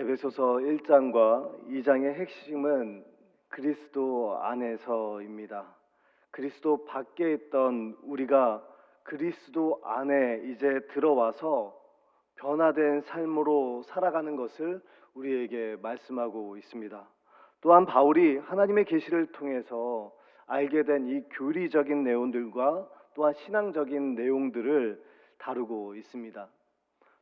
에베소서 1장과 2장의 핵심은 그리스도 안에서입니다. 그리스도 밖에 있던 우리가 그리스도 안에 이제 들어와서 변화된 삶으로 살아가는 것을 우리에게 말씀하고 있습니다. 또한 바울이 하나님의 계시를 통해서 알게 된 이 교리적인 내용들과 또한 신앙적인 내용들을 다루고 있습니다.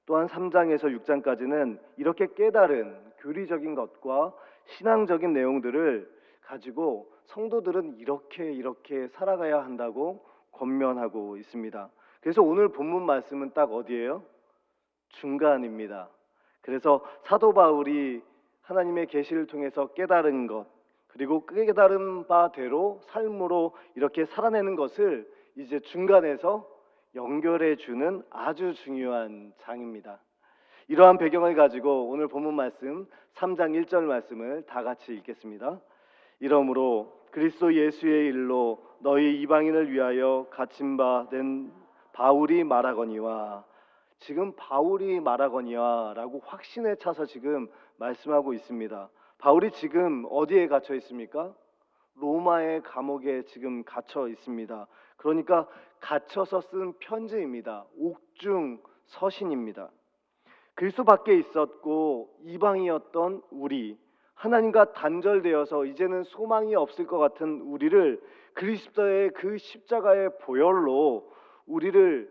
또한 3장에서 6장까지는 이렇게 깨달은 교리적인 것과 신앙적인 내용들을 가지고 성도들은 이렇게 살아가야 한다고 권면하고 있습니다. 그래서 오늘 본문 말씀은 딱 어디예요? 중간입니다. 그래서 사도 바울이 하나님의 계시를 통해서 깨달은 것, 그리고 깨달은 바대로 삶으로 이렇게 살아내는 것을 이제 중간에서 연결해 주는 아주 중요한 장입니다. 이러한 배경을 가지고 오늘 본문 말씀 3장 1절 말씀을 다 같이 읽겠습니다. 이러므로 그리스도 예수의 일로 너희 이방인을 위하여 갇힌 바 된 바울이 말하거니와, 지금 바울이 말하거니와라고 확신에 차서 지금 말씀하고 있습니다. 바울이 지금 어디에 갇혀 있습니까? 로마의 감옥에 지금 갇혀 있습니다. 그러니까 갇혀서 쓴 편지입니다. 옥중 서신입니다. 그리스도 밖에 있었고 이방이었던 우리, 하나님과 단절되어서 이제는 소망이 없을 것 같은 우리를 그리스도의 그 십자가의 보혈로 우리를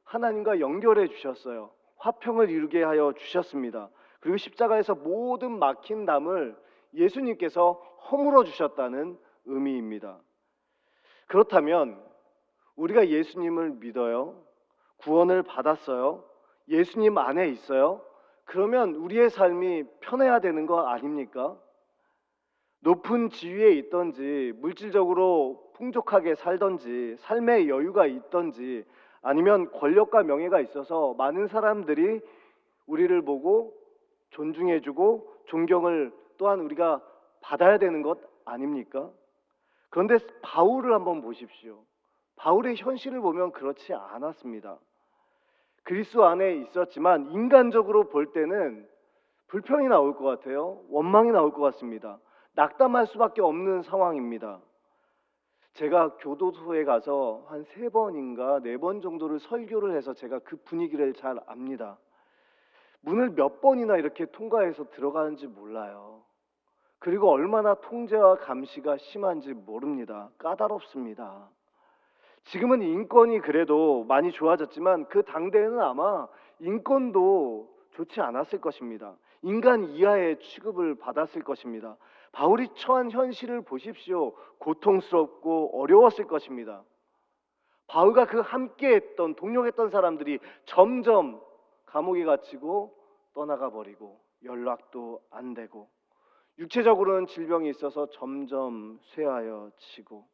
하나님과 연결해 주셨어요. 화평을 이루게 하여 주셨습니다. 그리고 십자가에서 모든 막힌 담을 예수님께서 허물어 주셨다는 의미입니다. 그렇다면 우리가 예수님을 믿어요. 구원을 받았어요. 예수님 안에 있어요. 그러면 우리의 삶이 편해야 되는 거 아닙니까? 높은 지위에 있던지, 물질적으로 풍족하게 살던지, 삶의 여유가 있던지, 아니면 권력과 명예가 있어서 많은 사람들이 우리를 보고 존중해주고 존경을 또한 우리가 받아야 되는 것 아닙니까? 그런데 바울을 한번 보십시오. 바울의 현실을 보면 그렇지 않았습니다. 그리스도 안에 있었지만 인간적으로 볼 때는 불평이 나올 것 같아요. 원망이 나올 것 같습니다. 낙담할 수밖에 없는 상황입니다. 제가 교도소에 가서 한 3번인가 4번 정도를 설교를 해서 제가 그 분위기를 잘 압니다. 문을 몇 번이나 이렇게 통과해서 들어가는지 몰라요. 그리고 얼마나 통제와 감시가 심한지 모릅니다. 까다롭습니다. 지금은 인권이 그래도 많이 좋아졌지만 그 당대에는 아마 인권도 좋지 않았을 것입니다. 인간 이하의 취급을 받았을 것입니다. 바울이 처한 현실을 보십시오. 고통스럽고 어려웠을 것입니다. 바울과 그 함께했던 동력했던 사람들이 점점 감옥에 갇히고 떠나가 버리고 연락도 안 되고, 육체적으로는 질병이 있어서 점점 쇠하여 지고,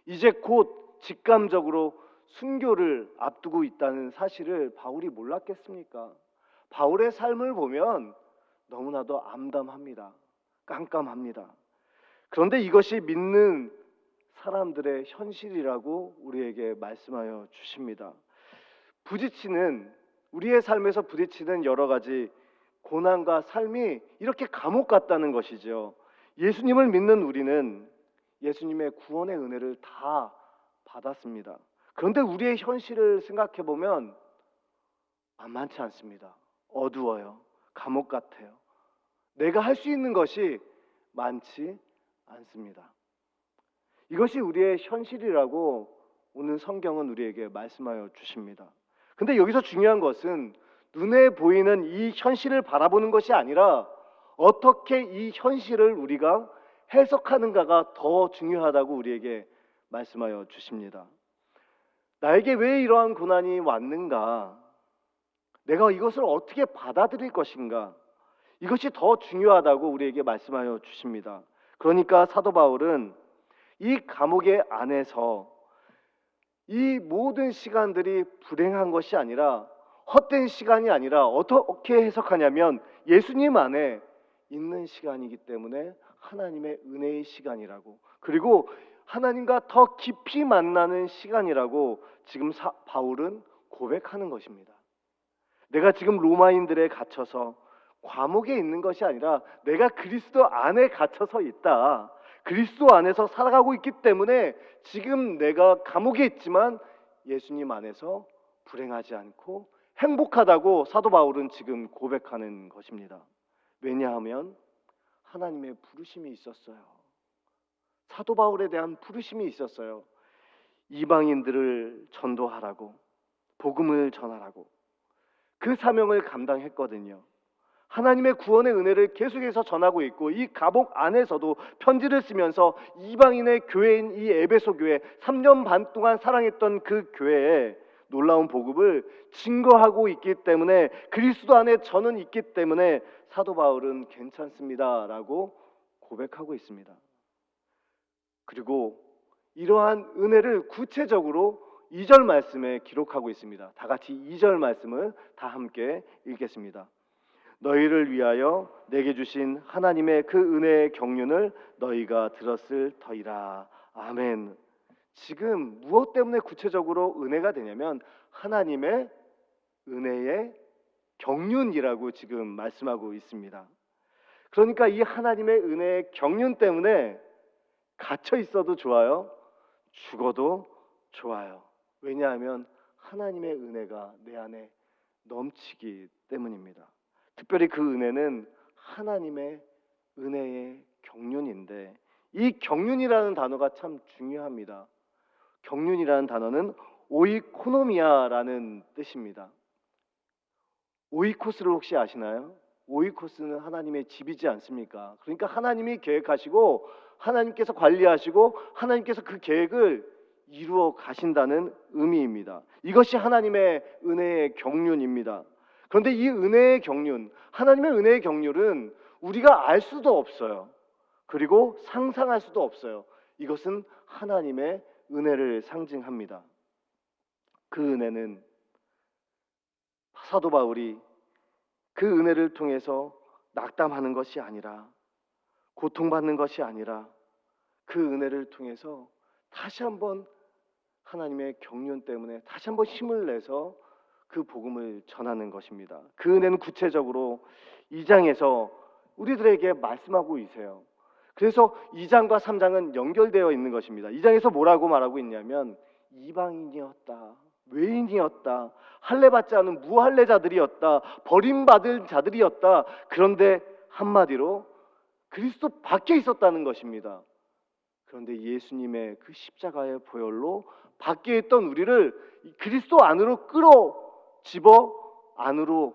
이제 곧 직감적으로 순교를 앞두고 있다는 사실을 바울이 몰랐겠습니까? 바울의 삶을 보면 너무나도 암담합니다. 깜깜합니다. 그런데 이것이 믿는 사람들의 현실이라고 우리에게 말씀하여 주십니다. 우리의 삶에서 부딪히는 여러 가지 고난과 삶이 이렇게 감옥 같다는 것이죠. 예수님을 믿는 우리는 예수님의 구원의 은혜를 다 받았습니다. 그런데 우리의 현실을 생각해 보면 만만치 않습니다. 어두워요. 감옥 같아요. 내가 할 수 있는 것이 많지 않습니다. 이것이 우리의 현실이라고 오늘 성경은 우리에게 말씀하여 주십니다. 근데 여기서 중요한 것은 눈에 보이는 이 현실을 바라보는 것이 아니라 어떻게 이 현실을 우리가 해석하는가가 더 중요하다고 우리에게 말씀하여 주십니다. 나에게 왜 이러한 고난이 왔는가? 내가 이것을 어떻게 받아들일 것인가? 이것이 더 중요하다고 우리에게 말씀하여 주십니다. 그러니까 사도 바울은 이 감옥의 안에서 이 모든 시간들이 불행한 것이 아니라, 헛된 시간이 아니라 어떻게 해석하냐면 예수님 안에 있는 시간이기 때문에 하나님의 은혜의 시간이라고, 그리고 하나님과 더 깊이 만나는 시간이라고 지금 바울은 고백하는 것입니다. 내가 지금 로마인들에 갇혀서 과목에 있는 것이 아니라 내가 그리스도 안에 갇혀서 있다. 그리스도 안에서 살아가고 있기 때문에 지금 내가 감옥에 있지만 예수님 안에서 불행하지 않고 행복하다고 사도 바울은 지금 고백하는 것입니다. 왜냐하면 하나님의 부르심이 있었어요. 사도 바울에 대한 부르심이 있었어요. 이방인들을 전도하라고, 복음을 전하라고 그 사명을 감당했거든요. 하나님의 구원의 은혜를 계속해서 전하고 있고 이 감옥 안에서도 편지를 쓰면서 이방인의 교회인 이 에베소 교회 3년 반 동안 사랑했던 그 교회에 놀라운 복음을 증거하고 있기 때문에 그리스도 안에 저는 있기 때문에 사도 바울은 괜찮습니다라고 고백하고 있습니다. 그리고 이러한 은혜를 구체적으로 2절 말씀에 기록하고 있습니다. 다 같이 2절 말씀을 다 함께 읽겠습니다. 너희를 위하여 내게 주신 하나님의 그 은혜의 경륜을 너희가 들었을 터이라. 아멘. 지금 무엇 때문에 구체적으로 은혜가 되냐면 하나님의 은혜의 경륜이라고 지금 말씀하고 있습니다. 그러니까 이 하나님의 은혜의 경륜 때문에 갇혀 있어도 좋아요, 죽어도 좋아요. 왜냐하면 하나님의 은혜가 내 안에 넘치기 때문입니다. 특별히 그 은혜는 하나님의 은혜의 경륜인데 이 경륜이라는 단어가 참 중요합니다. 경륜이라는 단어는 오이코노미아라는 뜻입니다. 오이코스를 혹시 아시나요? 오이코스는 하나님의 집이지 않습니까? 그러니까 하나님이 계획하시고 하나님께서 관리하시고 하나님께서 그 계획을 이루어 가신다는 의미입니다. 이것이 하나님의 은혜의 경륜입니다. 그런데 이 은혜의 경륜, 하나님의 은혜의 경륜은 우리가 알 수도 없어요. 그리고 상상할 수도 없어요. 이것은 하나님의 은혜를 상징합니다. 그 은혜는 사도 바울이 그 은혜를 통해서 낙담하는 것이 아니라 고통받는 것이 아니라 그 은혜를 통해서 다시 한번 하나님의 경륜 때문에 다시 한번 힘을 내서 그 복음을 전하는 것입니다. 그 은혜는 구체적으로 2장에서 우리들에게 말씀하고 있어요. 그래서 2장과 3장은 연결되어 있는 것입니다. 2장에서 뭐라고 말하고 있냐면 이방인이었다, 외인이었다, 할례받지 않은 무할례자들이었다, 버림받은 자들이었다. 그런데 한마디로 그리스도 밖에 있었다는 것입니다. 그런데 예수님의 그 십자가의 보혈로 밖에 있던 우리를 그리스도 안으로 집어 안으로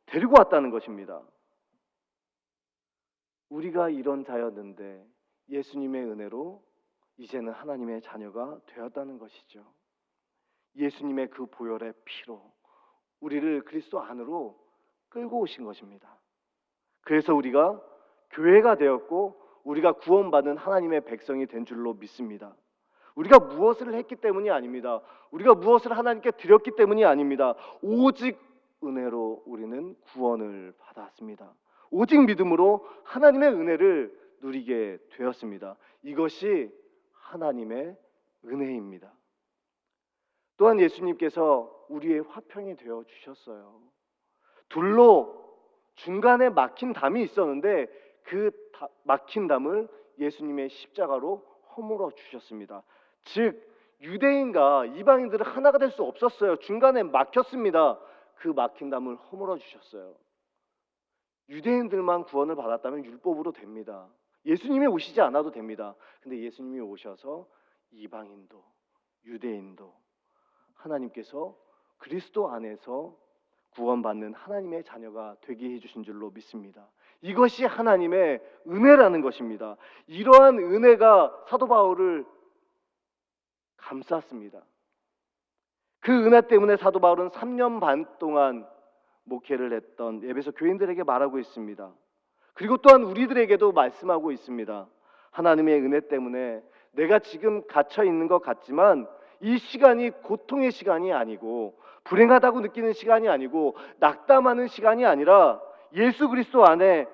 데리고 왔다는 것입니다. 우리가 이런 자였는데 예수님의 은혜로 이제는 하나님의 자녀가 되었다는 것이죠. 예수님의 그 보혈의 피로 우리를 그리스도 안으로 끌고 오신 것입니다. 그래서 우리가 교회가 되었고 우리가 구원받은 하나님의 백성이 된 줄로 믿습니다. 우리가 무엇을 했기 때문이 아닙니다. 우리가 무엇을 하나님께 드렸기 때문이 아닙니다. 오직 은혜로 우리는 구원을 받았습니다. 오직 믿음으로 하나님의 은혜를 누리게 되었습니다. 이것이 하나님의 은혜입니다. 또한 예수님께서 우리의 화평이 되어 주셨어요. 둘로 중간에 막힌 담이 있었는데 그 막힌 담을 예수님의 십자가로 허물어 주셨습니다. 즉 유대인과 이방인들은 하나가 될 수 없었어요. 중간에 막혔습니다. 그 막힌 담을 허물어 주셨어요. 유대인들만 구원을 받았다면 율법으로 됩니다. 예수님이 오시지 않아도 됩니다. 근데 예수님이 오셔서 이방인도 유대인도 하나님께서 그리스도 안에서 구원받는 하나님의 자녀가 되게 해주신 줄로 믿습니다. 이것이 하나님의 은혜라는 것입니다. 이러한 은혜가 사도 바울을 감쌌습니다. 그 은혜 때문에 사도 바울은 3년 반 동안 목회를 했던 에베소 교인들에게 말하고 있습니다. 그리고 또한 우리들에게도 말씀하고 있습니다. 하나님의 은혜 때문에 내가 지금 갇혀 있는 것 같지만 이 시간이 고통의 시간이 아니고 불행하다고 느끼는 시간이 아니고 낙담하는 시간이 아니라 예수 그리스도 안에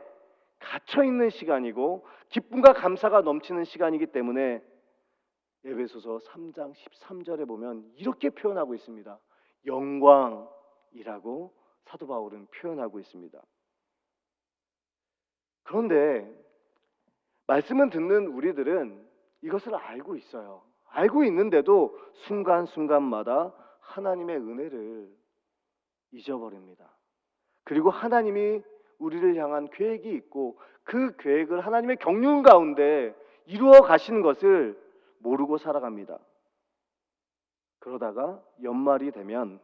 갇혀 있는 시간이고 기쁨과 감사가 넘치는 시간이기 때문에 에베소서 3장 13절에 보면 이렇게 표현하고 있습니다. 영광이라고 사도 바울은 표현하고 있습니다. 그런데 말씀을 듣는 우리들은 이것을 알고 있어요. 알고 있는데도 순간순간마다 하나님의 은혜를 잊어버립니다. 그리고 하나님이 우리를 향한 계획이 있고 그 계획을 하나님의 경륜 가운데 이루어 가시는 것을 모르고 살아갑니다. 그러다가 연말이 되면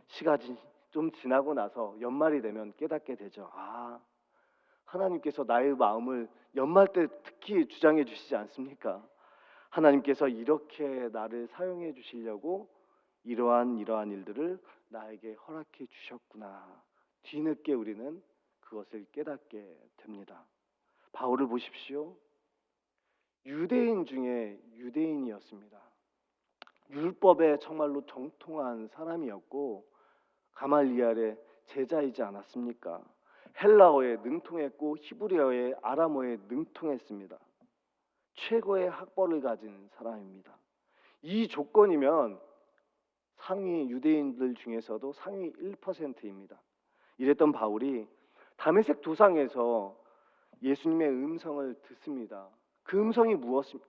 시간이 좀 지나고 나서 연말이 되면 깨닫게 되죠. 아, 하나님께서 나의 마음을 연말 때 특히 주장해 주시지 않습니까? 하나님께서 이렇게 나를 사용해 주시려고 이러한 일들을 나에게 허락해 주셨구나. 뒤늦게 우리는 그것을 깨닫게 됩니다. 바울을 보십시오. 유대인 중에 유대인이었습니다. 율법에 정말로 정통한 사람이었고 가말리엘의 제자이지 않았습니까? 헬라어에 능통했고 히브리어에 아람어에 능통했습니다. 최고의 학벌을 가진 사람입니다. 이 조건이면 상위 유대인들 중에서도 상위 1%입니다. 이랬던 바울이 다메섹 도상에서 예수님의 음성을 듣습니다. 그 음성이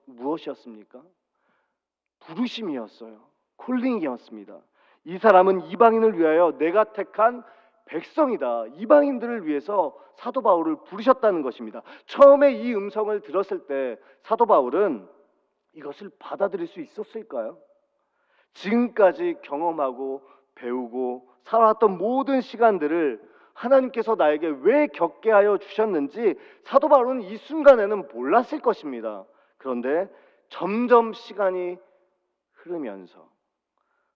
무엇이었습니까? 부르심이었어요. 콜링이었습니다. 이 사람은 이방인을 위하여 내가 택한 백성이다. 이방인들을 위해서 사도 바울을 부르셨다는 것입니다. 처음에 이 음성을 들었을 때 사도 바울은 이것을 받아들일 수 있었을까요? 지금까지 경험하고 배우고 살아왔던 모든 시간들을 하나님께서 나에게 왜 겪게 하여 주셨는지 사도 바울은 이 순간에는 몰랐을 것입니다. 그런데 점점 시간이 흐르면서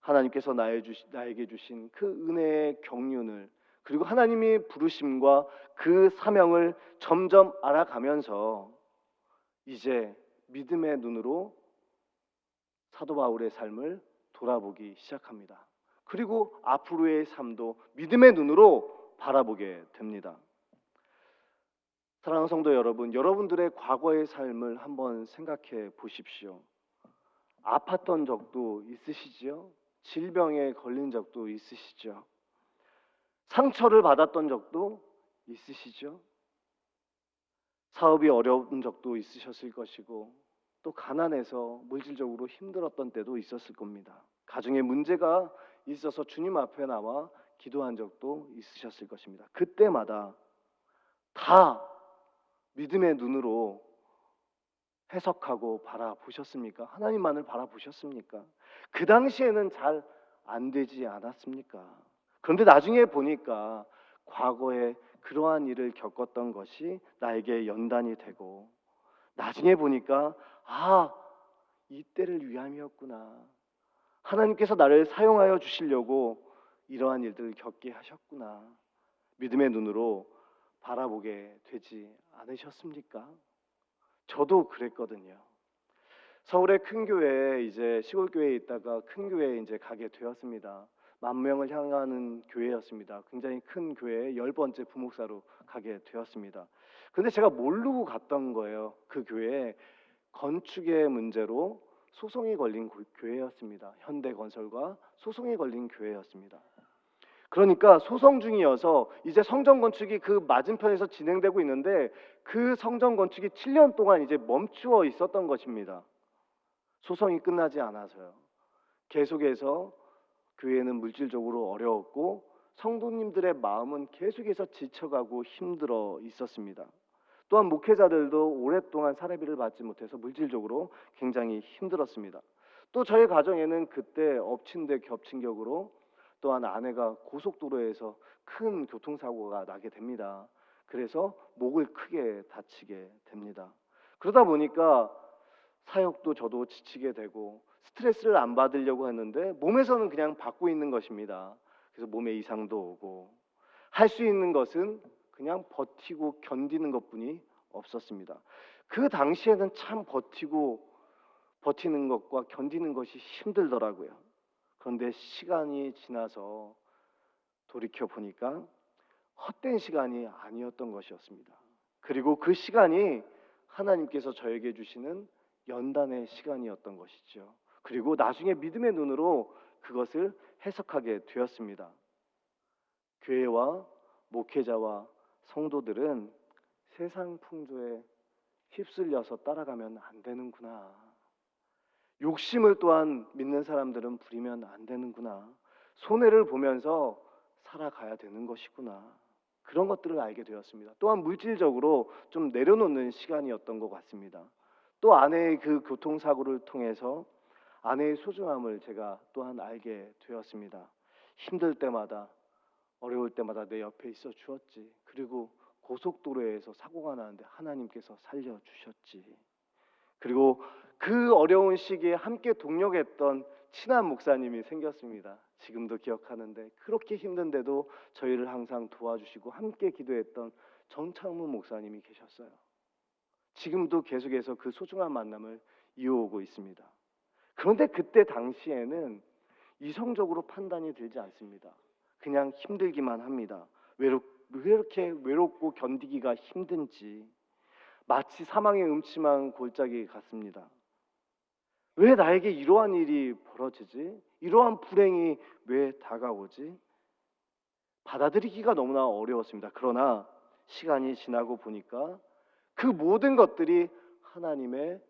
하나님께서 나에게 주신 그 은혜의 경륜을 그리고 하나님의 부르심과 그 사명을 점점 알아가면서 이제 믿음의 눈으로 사도 바울의 삶을 돌아보기 시작합니다. 그리고 앞으로의 삶도 믿음의 눈으로 바라보게 됩니다. 사랑하는 성도 여러분, 여러분들의 과거의 삶을 한번 생각해 보십시오. 아팠던 적도 있으시지요? 질병에 걸린 적도 있으시죠? 상처를 받았던 적도 있으시죠? 사업이 어려운 적도 있으셨을 것이고 또 가난해서 물질적으로 힘들었던 때도 있었을 겁니다. 가정에 문제가 있어서 주님 앞에 나와 기도한 적도 있으셨을 것입니다. 그때마다 다 믿음의 눈으로 해석하고 바라보셨습니까? 하나님만을 바라보셨습니까? 그 당시에는 잘 안 되지 않았습니까? 그런데 나중에 보니까 과거에 그러한 일을 겪었던 것이 나에게 연단이 되고 나중에 보니까 아, 이때를 위함이었구나. 하나님께서 나를 사용하여 주시려고 이러한 일들을 겪게 하셨구나. 믿음의 눈으로 바라보게 되지 않으셨습니까? 저도 그랬거든요. 서울의 큰 교회에 이제 시골 교회에 있다가 큰 교회에 이제 가게 되었습니다. 10,000명을 향하는 교회였습니다. 굉장히 큰 교회에 10번째 부목사로 가게 되었습니다. 근데 제가 모르고 갔던 거예요. 그 교회에 건축의 문제로 소송이 걸린 교회였습니다. 현대건설과 소송이 걸린 교회였습니다. 그러니까 소송 중이어서 이제 성전 건축이 그 맞은편에서 진행되고 있는데 그 성전 건축이 7년 동안 이제 멈추어 있었던 것입니다. 소송이 끝나지 않아서요. 계속해서 교회는 물질적으로 어려웠고 성도님들의 마음은 계속해서 지쳐가고 힘들어 있었습니다. 또한 목회자들도 오랫동안 사례비를 받지 못해서 물질적으로 굉장히 힘들었습니다. 또 저희 가정에는 그때 엎친 데 겹친 격으로 또한 아내가 고속도로에서 큰 교통사고가 나게 됩니다. 그래서 목을 크게 다치게 됩니다. 그러다 보니까 사역도 저도 지치게 되고 스트레스를 안 받으려고 했는데 몸에서는 그냥 받고 있는 것입니다. 그래서 몸에 이상도 오고 할 수 있는 것은 그냥 버티고 견디는 것뿐이 없었습니다. 그 당시에는 참 버티는 것과 견디는 것이 힘들더라고요. 그런데 시간이 지나서 돌이켜 보니까 헛된 시간이 아니었던 것이었습니다. 그리고 그 시간이 하나님께서 저에게 주시는 연단의 시간이었던 것이죠. 그리고 나중에 믿음의 눈으로 그것을 해석하게 되었습니다. 교회와 목회자와 성도들은 세상 풍조에 휩쓸려서 따라가면 안 되는구나. 욕심을 또한 믿는 사람들은 부리면 안 되는구나. 손해를 보면서 살아가야 되는 것이구나. 그런 것들을 알게 되었습니다. 또한 물질적으로 좀 내려놓는 시간이었던 것 같습니다. 또 아내의 그 교통사고를 통해서 아내의 소중함을 제가 또한 알게 되었습니다. 힘들 때마다, 어려울 때마다 내 옆에 있어 주었지. 그리고 고속도로에서 사고가 나는데 하나님께서 살려주셨지. 그리고 그 어려운 시기에 함께 동력했던 친한 목사님이 생겼습니다. 지금도 기억하는데, 그렇게 힘든데도 저희를 항상 도와주시고 함께 기도했던 정창문 목사님이 계셨어요. 지금도 계속해서 그 소중한 만남을 이어오고 있습니다. 그런데 그때 당시에는 이성적으로 판단이 들지 않습니다. 그냥 힘들기만 합니다. 왜 이렇게 외롭고 견디기가 힘든지, 마치 사망의 음침한 골짜기 같습니다. 왜 나에게 이러한 일이 벌어지지? 이러한 불행이 왜 다가오지? 받아들이기가 너무나 어려웠습니다. 그러나 시간이 지나고 보니까 그 모든 것들이 하나님의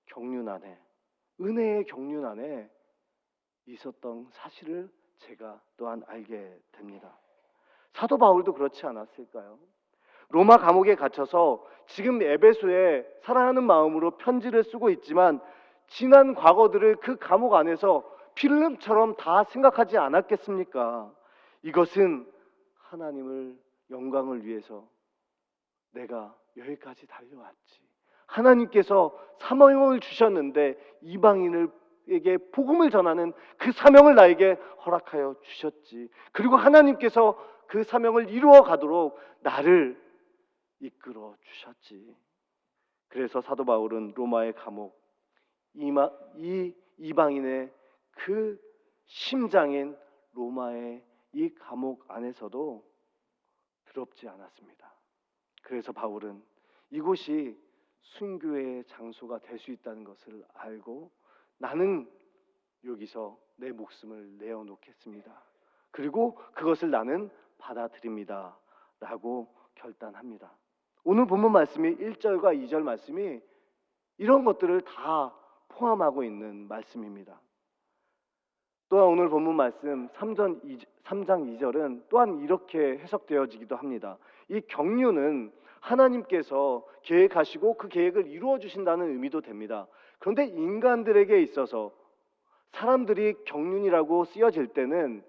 경륜 안에, 은혜의 경륜 안에 있었던 사실을 제가 또한 알게 됩니다. 사도 바울도 그렇지 않았을까요? 로마 감옥에 갇혀서 지금 에베소에 사랑하는 마음으로 편지를 쓰고 있지만 지난 과거들을 그 감옥 안에서 필름처럼 다 생각하지 않았겠습니까? 이것은 하나님을 영광을 위해서 내가 여기까지 달려왔지. 하나님께서 사명을 주셨는데 이방인에게 복음을 전하는 그 사명을 나에게 허락하여 주셨지. 그리고 하나님께서 그 사명을 이루어 가도록 나를 이끌어 주셨지. 그래서 사도 바울은 로마의 감옥, 이 이방인의 그 심장인 로마의 이 감옥 안에서도 더럽지 않았습니다. 그래서 바울은 이곳이 순교의 장소가 될 수 있다는 것을 알고 나는 여기서 내 목숨을 내어놓겠습니다. 그리고 그것을 나는 받아들입니다. 라고 결단합니다. 오늘 본문 말씀이 1절과 2절 말씀이 이런 것들을 다 포함하고 있는 말씀입니다. 또한 오늘 본문 말씀 3장 2절은 또한 이렇게 해석되어지기도 합니다. 이 경륜은 하나님께서 계획하시고 그 계획을 이루어 주신다는 의미도 됩니다. 그런데 인간들에게 있어서 사람들이 경륜이라고 쓰여질 때는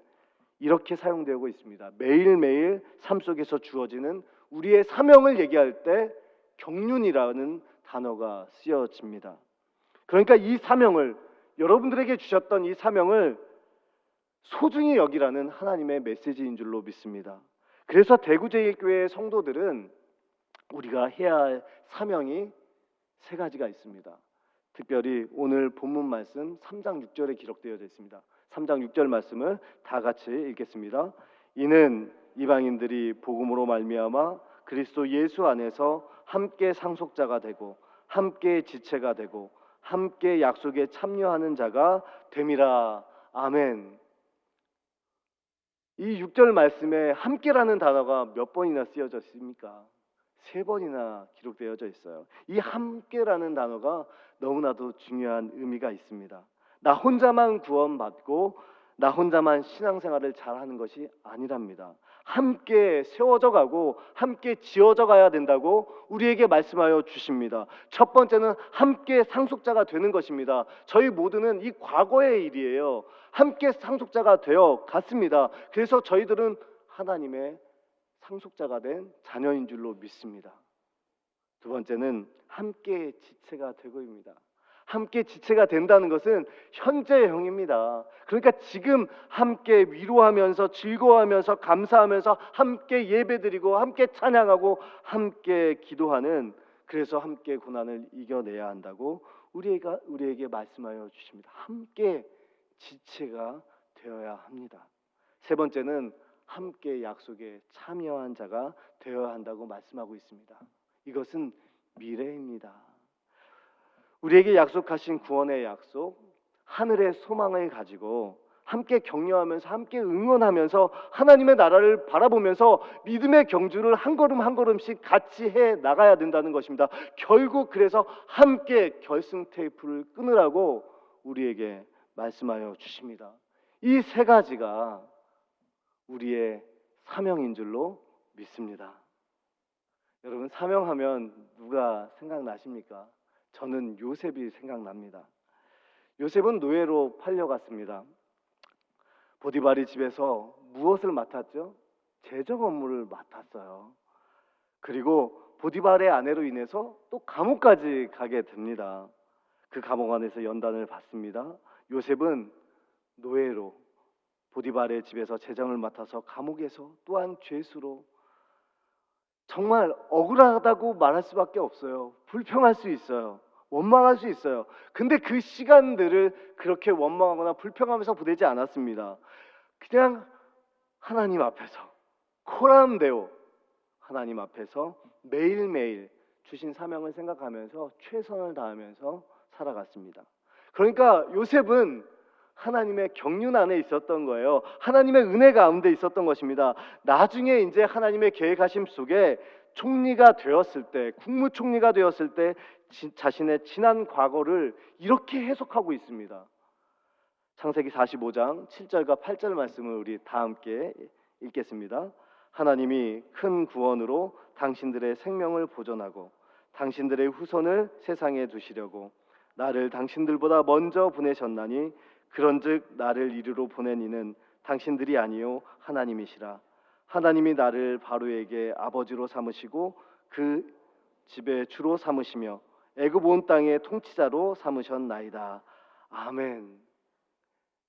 이렇게 사용되고 있습니다. 매일매일 삶 속에서 주어지는 우리의 사명을 얘기할 때 경륜이라는 단어가 쓰여집니다. 그러니까 이 사명을, 여러분들에게 주셨던 이 사명을 소중히 여기라는 하나님의 메시지인 줄로 믿습니다. 그래서 대구제일교회 성도들은 우리가 해야 할 사명이 세 가지가 있습니다. 특별히 오늘 본문 말씀 3장 6절에 기록되어 있습니다. 3장 6절 말씀을 다 같이 읽겠습니다. 이는 이방인들이 복음으로 말미암아 그리스도 예수 안에서 함께 상속자가 되고 함께 지체가 되고 함께 약속에 참여하는 자가 됨이라. 아멘. 이 6절 말씀에 함께라는 단어가 몇 번이나 쓰여져 있습니까? 3번이나 기록되어져 있어요. 이 함께라는 단어가 너무나도 중요한 의미가 있습니다. 나 혼자만 구원받고 나 혼자만 신앙생활을 잘하는 것이 아니랍니다. 함께 세워져 가고 함께 지어져 가야 된다고 우리에게 말씀하여 주십니다. 첫 번째는 함께 상속자가 되는 것입니다. 저희 모두는 이 과거의 일이에요. 함께 상속자가 되어 갔습니다. 그래서 저희들은 하나님의 상속자가 된 자녀인 줄로 믿습니다. 두 번째는 함께 지체가 되고입니다. 함께 지체가 된다는 것은 현재형입니다. 그러니까 지금 함께 위로하면서 즐거워하면서 감사하면서 함께 예배드리고 함께 찬양하고 함께 기도하는, 그래서 함께 고난을 이겨내야 한다고 우리에게 말씀하여 주십니다. 함께 지체가 되어야 합니다. 세 번째는 함께 약속에 참여한 자가 되어야 한다고 말씀하고 있습니다. 이것은 미래입니다. 우리에게 약속하신 구원의 약속, 하늘의 소망을 가지고 함께 격려하면서 함께 응원하면서 하나님의 나라를 바라보면서 믿음의 경주를 한 걸음 한 걸음씩 같이 해 나가야 된다는 것입니다. 결국 그래서 함께 결승 테이프를 끊으라고 우리에게 말씀하여 주십니다. 이 세 가지가 우리의 사명인 줄로 믿습니다. 여러분, 사명하면 누가 생각나십니까? 저는 요셉이 생각납니다. 요셉은 노예로 팔려갔습니다. 보디발의 집에서 무엇을 맡았죠? 재정 업무를 맡았어요. 그리고 보디발의 아내로 인해서 또 감옥까지 가게 됩니다. 그 감옥 안에서 연단을 받습니다. 요셉은 노예로 보디발의 집에서 재정을 맡아서 감옥에서 또한 죄수로 정말 억울하다고 말할 수밖에 없어요. 불평할 수 있어요. 원망할 수 있어요. 근데 그 시간들을 그렇게 원망하거나 불평하면서 보내지 않았습니다. 그냥 하나님 앞에서 코람데오 하나님 앞에서 매일매일 주신 사명을 생각하면서 최선을 다하면서 살아갔습니다. 그러니까 요셉은 하나님의 경륜 안에 있었던 거예요. 하나님의 은혜 가운데 있었던 것입니다. 나중에 이제 하나님의 계획하심 속에 총리가 되었을 때, 국무총리가 되었을 때 자신의 지난 과거를 이렇게 해석하고 있습니다. 창세기 45장 7절과 8절 말씀을 우리 다 함께 읽겠습니다. 하나님이 큰 구원으로 당신들의 생명을 보존하고 당신들의 후손을 세상에 두시려고 나를 당신들보다 먼저 보내셨나니 그런즉 나를 이리로 보낸 이는 당신들이 아니요 하나님이시라. 하나님이 나를 바로에게 아버지로 삼으시고 그 집의 주로 삼으시며 애굽 온 땅의 통치자로 삼으셨나이다. 아멘.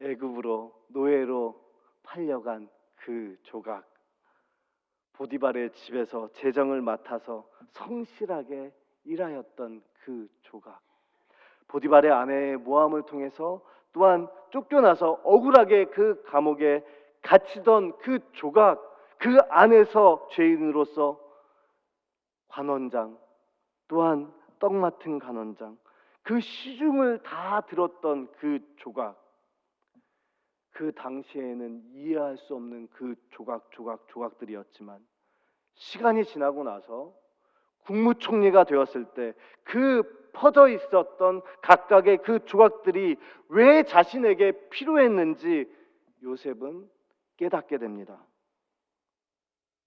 애굽으로 노예로 팔려간 그 조각, 보디발의 집에서 재정을 맡아서 성실하게 일하였던 그 조각, 보디발의 아내의 모함을 통해서 또한 쫓겨나서 억울하게 그 감옥에 갇히던 그 조각, 그 안에서 죄인으로서 관원장, 또한 떡 맡은 관원장, 그 시중을 다 들었던 그 조각, 그 당시에는 이해할 수 없는 그 조각들이었지만 시간이 지나고 나서 국무총리가 되었을 때 그 퍼져 있었던 각각의 그 조각들이 왜 자신에게 필요했는지 요셉은 깨닫게 됩니다.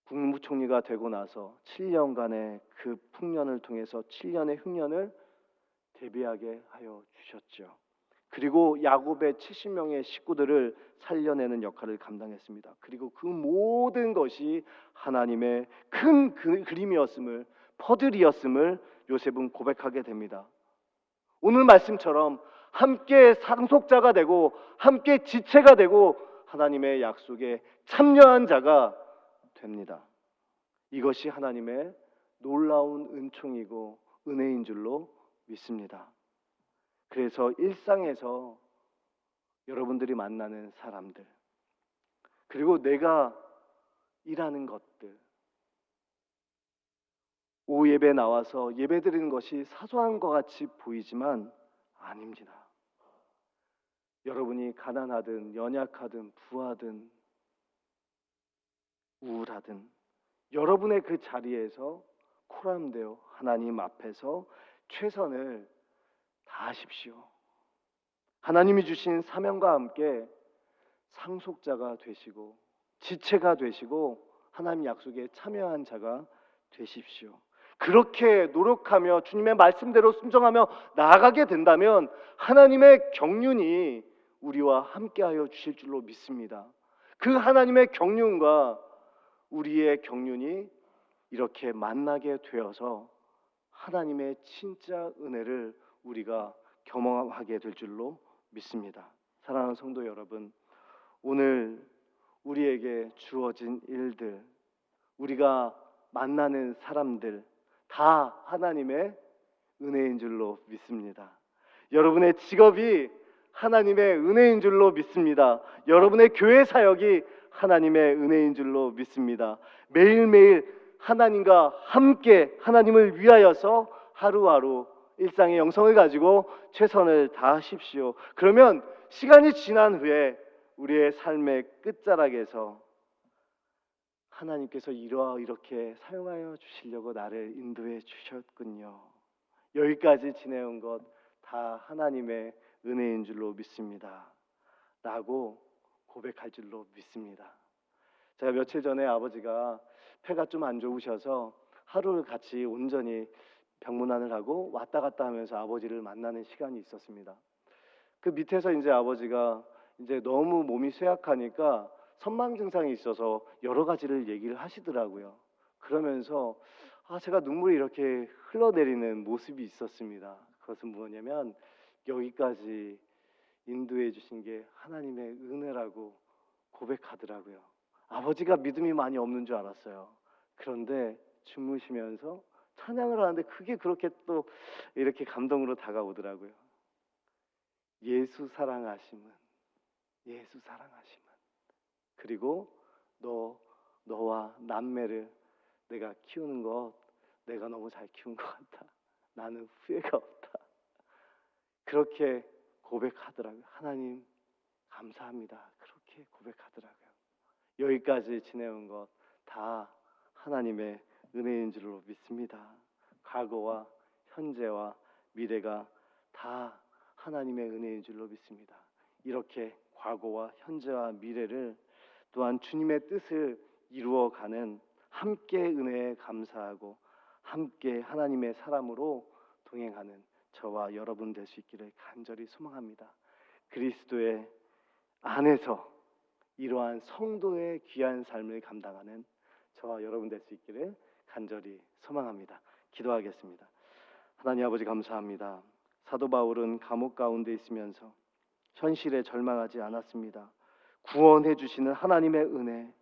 국무총리가 되고 나서 7년간의 그 풍년을 통해서 7년의 흉년을 대비하게 하여 주셨죠. 그리고 야곱의 70명의 식구들을 살려내는 역할을 감당했습니다. 그리고 그 모든 것이 하나님의 큰 그림이었음을, 퍼즐이었음을 요셉은 고백하게 됩니다. 오늘 말씀처럼 함께 상속자가 되고 함께 지체가 되고 하나님의 약속에 참여한 자가 됩니다. 이것이 하나님의 놀라운 은총이고 은혜인 줄로 믿습니다. 그래서 일상에서 여러분들이 만나는 사람들, 그리고 내가 일하는 것들, 오후 예배 나와서 예배 드리는 것이 사소한 것 같이 보이지만 아닙니다. 여러분이 가난하든 연약하든 부하든 우울하든 여러분의 그 자리에서 코람되어 하나님 앞에서 최선을 다하십시오. 하나님이 주신 사명과 함께 상속자가 되시고 지체가 되시고 하나님 약속에 참여한 자가 되십시오. 그렇게 노력하며 주님의 말씀대로 순종하며 나아가게 된다면 하나님의 경륜이 우리와 함께하여 주실 줄로 믿습니다. 그 하나님의 경륜과 우리의 경륜이 이렇게 만나게 되어서 하나님의 진짜 은혜를 우리가 경험하게 될 줄로 믿습니다. 사랑하는 성도 여러분, 오늘 우리에게 주어진 일들, 우리가 만나는 사람들 다 하나님의 은혜인 줄로 믿습니다. 여러분의 직업이 하나님의 은혜인 줄로 믿습니다. 여러분의 교회 사역이 하나님의 은혜인 줄로 믿습니다. 매일매일 하나님과 함께 하나님을 위하여서 하루하루 일상의 영성을 가지고 최선을 다하십시오. 그러면 시간이 지난 후에 우리의 삶의 끝자락에서 하나님께서 이렇게 사용하여 주시려고 나를 인도해 주셨군요. 여기까지 지내온 것 다 하나님의 은혜인 줄로 믿습니다. 라고 고백할 줄로 믿습니다. 제가 며칠 전에 아버지가 폐가 좀 안 좋으셔서 하루를 같이 온전히 병문안을 하고 왔다 갔다 하면서 아버지를 만나는 시간이 있었습니다. 그 밑에서 이제 아버지가 이제 너무 몸이 쇠약하니까 선망 증상이 있어서 여러 가지를 얘기를 하시더라고요. 그러면서 제가 눈물이 이렇게 흘러내리는 모습이 있었습니다. 그것은 뭐냐면 여기까지 인도해 주신 게 하나님의 은혜라고 고백하더라고요. 아버지가 믿음이 많이 없는 줄 알았어요. 그런데 주무시면서 찬양을 하는데 그게 그렇게 또 이렇게 감동으로 다가오더라고요. 예수 사랑하심은 그리고 너와 남매를 내가 키우는 것 내가 너무 잘 키운 것 같다. 나는 후회가 없다. 그렇게 고백하더라고요. 하나님 감사합니다. 그렇게 고백하더라고요. 여기까지 지내온 것 다 하나님의 은혜인 줄로 믿습니다. 과거와 현재와 미래가 다 하나님의 은혜인 줄로 믿습니다. 이렇게 과거와 현재와 미래를 또한 주님의 뜻을 이루어가는 함께 은혜에 감사하고 함께 하나님의 사람으로 동행하는 저와 여러분 될 수 있기를 간절히 소망합니다. 그리스도의 안에서 이러한 성도의 귀한 삶을 감당하는 저와 여러분 될 수 있기를 간절히 소망합니다. 기도하겠습니다. 하나님 아버지 감사합니다. 사도 바울은 감옥 가운데 있으면서 현실에 절망하지 않았습니다. 구원해 주시는 하나님의 은혜,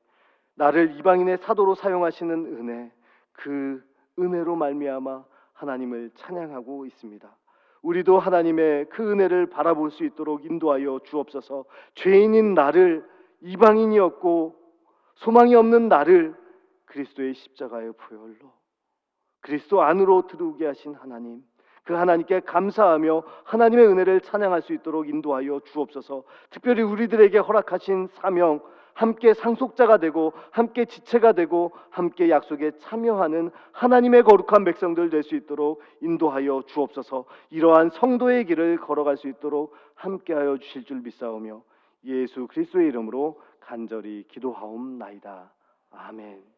나를 이방인의 사도로 사용하시는 은혜, 그 은혜로 말미암아 하나님을 찬양하고 있습니다. 우리도 하나님의 그 은혜를 바라볼 수 있도록 인도하여 주옵소서. 죄인인 나를, 이방인이었고 소망이 없는 나를 그리스도의 십자가의 보혈로 그리스도 안으로 들어오게 하신 하나님, 그 하나님께 감사하며 하나님의 은혜를 찬양할 수 있도록 인도하여 주옵소서. 특별히 우리들에게 허락하신 사명, 함께 상속자가 되고 함께 지체가 되고 함께 약속에 참여하는 하나님의 거룩한 백성들 될 수 있도록 인도하여 주옵소서. 이러한 성도의 길을 걸어갈 수 있도록 함께하여 주실 줄 믿사오며 예수 그리스도의 이름으로 간절히 기도하옵나이다. 아멘.